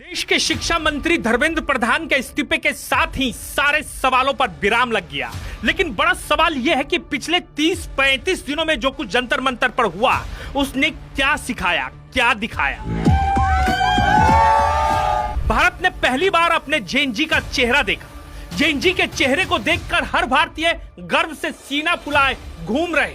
देश के शिक्षा मंत्री धर्मेंद्र प्रधान के इस्तीफे के साथ ही सारे सवालों पर विराम लग गया। लेकिन बड़ा सवाल यह है कि पिछले 30-35 दिनों में जो कुछ जंतर मंतर पर हुआ, उसने क्या सिखाया, क्या दिखाया। भारत ने पहली बार अपने जेएनजी का चेहरा देखा। जेएनजी के चेहरे को देखकर हर भारतीय गर्व से सीना फुलाए घूम रहे।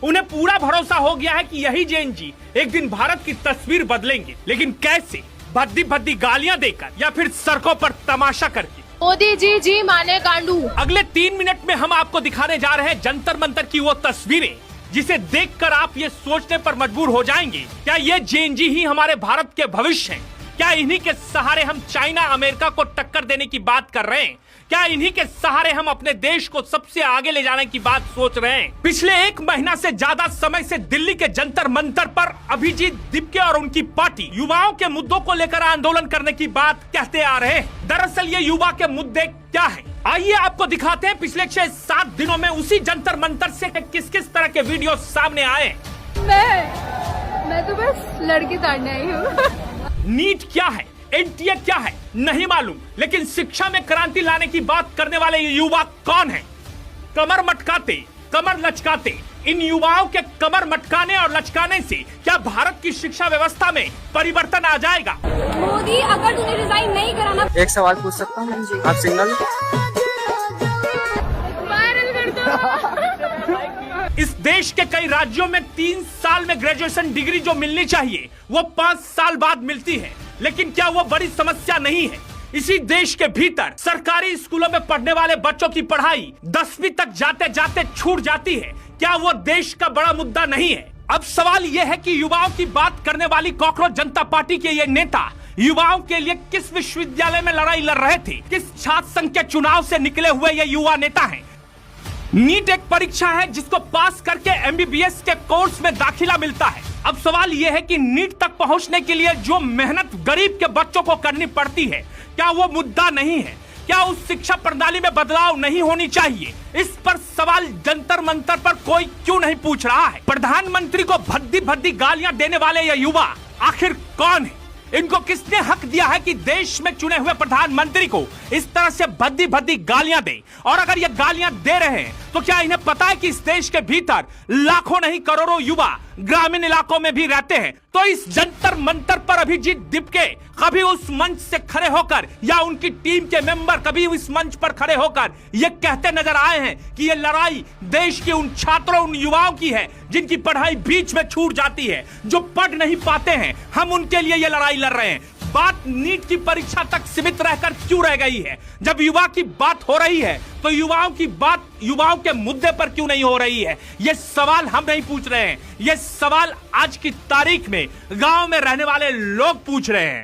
उन्हें पूरा भरोसा हो गया है कि यही जेएनजी एक दिन भारत की तस्वीर बदलेंगे। लेकिन कैसे? भद्दी भद्दी गालियां देकर या फिर सड़कों पर तमाशा करके। मोदी जी जी माने गांडू। अगले 3 मिनट में हम आपको दिखाने जा रहे हैं जंतर मंतर की वो तस्वीरें जिसे देखकर आप ये सोचने पर मजबूर हो जाएंगे, क्या ये जेएनजी ही हमारे भारत के भविष्य हैं? क्या इन्हीं के सहारे हम चाइना अमेरिका को टक्कर देने की बात कर रहे हैं? क्या इन्हीं के सहारे हम अपने देश को सबसे आगे ले जाने की बात सोच रहे हैं? पिछले 1 महीना से ज्यादा समय से दिल्ली के जंतर मंतर पर अभिजीत दीपके और उनकी पार्टी युवाओं के मुद्दों को लेकर आंदोलन करने की बात कहते आ रहे हैं। दरअसल ये युवा के मुद्दे क्या हैं? आइए आपको दिखाते हैं पिछले 6-7 दिनों में उसी जंतर मंतर से किस किस तरह के वीडियो सामने आए। मैं तो बस लड़की ताड़ने आई हूँ। नीट क्या है, एनटीए क्या है नहीं मालूम, लेकिन शिक्षा में क्रांति लाने की बात करने वाले ये युवा कौन है? कमर मटकाते, कमर लचकाते, इन युवाओं के कमर मटकाने और लचकाने से क्या भारत की शिक्षा व्यवस्था में परिवर्तन आ जाएगा? मोदी, अगर तूने रिजाइन नहीं कराना। एक सवाल पूछ सकता हूँ? आप सिग्नल वायरल कर दो। इस देश के कई राज्यों में 3 साल में ग्रेजुएशन डिग्री जो मिलनी चाहिए वो 5 साल बाद मिलती है। लेकिन क्या वो बड़ी समस्या नहीं है? इसी देश के भीतर सरकारी स्कूलों में पढ़ने वाले बच्चों की पढ़ाई 10वीं तक जाते जाते छूट जाती है। क्या वो देश का बड़ा मुद्दा नहीं है? अब सवाल यह है कि युवाओं की बात करने वाली कॉकरोच जनता पार्टी के ये नेता युवाओं के लिए किस विश्वविद्यालय में लड़ाई लड़ रहे थे? किस छात्र संघ के चुनाव से निकले हुए ये युवा नेता हैं? नीट एक परीक्षा है जिसको पास करके एमबीबीएस के कोर्स में दाखिला मिलता है। अब सवाल यह है कि नीट तक पहुंचने के लिए जो मेहनत गरीब के बच्चों को करनी पड़ती है, क्या वो मुद्दा नहीं है? क्या उस शिक्षा प्रणाली में बदलाव नहीं होनी चाहिए? इस पर सवाल जंतर मंतर पर कोई क्यों नहीं पूछ रहा है? प्रधानमंत्री को भद्दी भद्दी गालियां देने वाले ये युवा आखिर कौन है? इनको किसने हक दिया है कि देश में चुने हुए प्रधानमंत्री को इस तरह से भद्दी भद्दी गालियां दे? और अगर ये गालियां दे रहे हैं तो क्या इन्हें पता है कि इस देश के भीतर लाखों नहीं करोड़ों युवा ग्रामीण इलाकों में भी रहते हैं? तो इस जंतर मंतर पर अभिजीत दीपके कभी उस मंच से खड़े होकर या उनकी टीम के मेंबर कभी इस मंच पर खड़े होकर ये कहते नजर आए हैं कि ये लड़ाई देश के उन छात्रों, उन युवाओं की है जिनकी पढ़ाई बीच में छूट जाती है, जो पढ़ नहीं पाते हैं, हम उनके लिए ये लड़ाई लड़ रहे हैं। बात नीट की परीक्षा तक सीमित रहकर क्यों रह गई है? जब युवा की बात हो रही है तो युवाओं की बात युवाओं के मुद्दे पर क्यों नहीं हो रही है? ये सवाल हम नहीं पूछ रहे हैं, ये सवाल आज की तारीख में गांव में रहने वाले लोग पूछ रहे हैं।